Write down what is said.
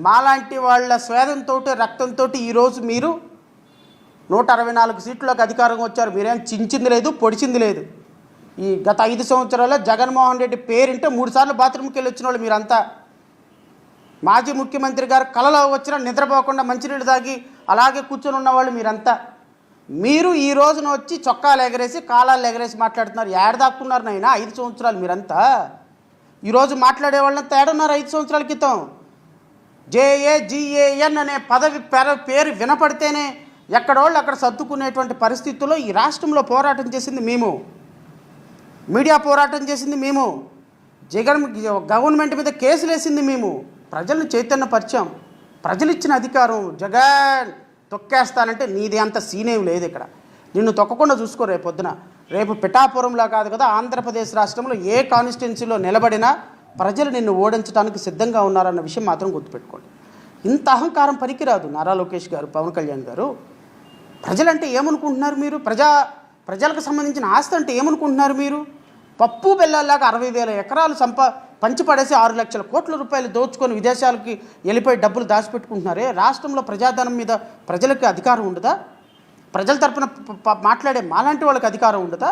మాలాంటి వాళ్ళ స్వేదంతో రక్తంతో ఈరోజు మీరు 164 సీట్లకు అధికారం వచ్చారు. మీరేం చించింది లేదు, పొడిచింది లేదు. ఈ గత 5 సంవత్సరాల్లో జగన్మోహన్ రెడ్డి పేరింటే 3 సార్లు బాత్రూమ్కి వెళ్ళి వచ్చిన వాళ్ళు మీరంతా. మాజీ ముఖ్యమంత్రి గారు కలలో వచ్చినా నిద్రపోకుండా మంచినీళ్ళు తాగి అలాగే కూర్చొని ఉన్నవాళ్ళు మీరంతా. మీరు ఈ రోజున వచ్చి చొక్కాలు ఎగరేసి కాలాలు ఎగరేసి మాట్లాడుతున్నారు. ఏడదాక్కున్నారు నాయనా 5 సంవత్సరాలు మీరంతా. ఈరోజు మాట్లాడే వాళ్ళని తేడున్నారు 5 సంవత్సరాల క్రితం. JAGAN అనే పదవి పేరు వినపడితేనే ఎక్కడోళ్ళు అక్కడ సర్దుకునేటువంటి పరిస్థితుల్లో ఈ రాష్ట్రంలో పోరాటం చేసింది మేము, మీడియా పోరాటం చేసింది మేము, గవర్నమెంట్ మీద కేసులు వేసింది మేము, ప్రజలను చైతన్యపరిచాం. ప్రజలు ఇచ్చిన అధికారం జగన్ తొక్కేస్తానంటే నీది అంత సీనేం లేదు ఇక్కడ. నిన్ను తొక్కకుండా చూసుకో. రేపొద్దున రేపు పిఠాపురంలా కాదు కదా, ఆంధ్రప్రదేశ్ రాష్ట్రంలో ఏ కాన్స్టిట్యున్సీలో నిలబడినా ప్రజలు నిన్ను ఓడించడానికి సిద్ధంగా ఉన్నారన్న విషయం మాత్రం గుర్తుపెట్టుకోండి. ఇంత అహంకారం పనికిరాదు. నారా లోకేష్ గారు, పవన్ కళ్యాణ్ గారు, ప్రజలంటే ఏమనుకుంటున్నారు మీరు? ప్రజలకు సంబంధించిన ఆస్తి అంటే ఏమనుకుంటున్నారు మీరు? పప్పు బెల్లాల్లాగా 60,000 ఎకరాలు పంచిపడేసి 6 లక్షల కోట్ల రూపాయలు దోచుకొని విదేశాలకి వెళ్ళిపోయి డబ్బులు దాచిపెట్టుకుంటున్నారే. రాష్ట్రంలో ప్రజాధనం మీద ప్రజలకు అధికారం ఉండదా? ప్రజల తరపున మాట్లాడే మాలాంటి వాళ్ళకి అధికారం ఉండదా?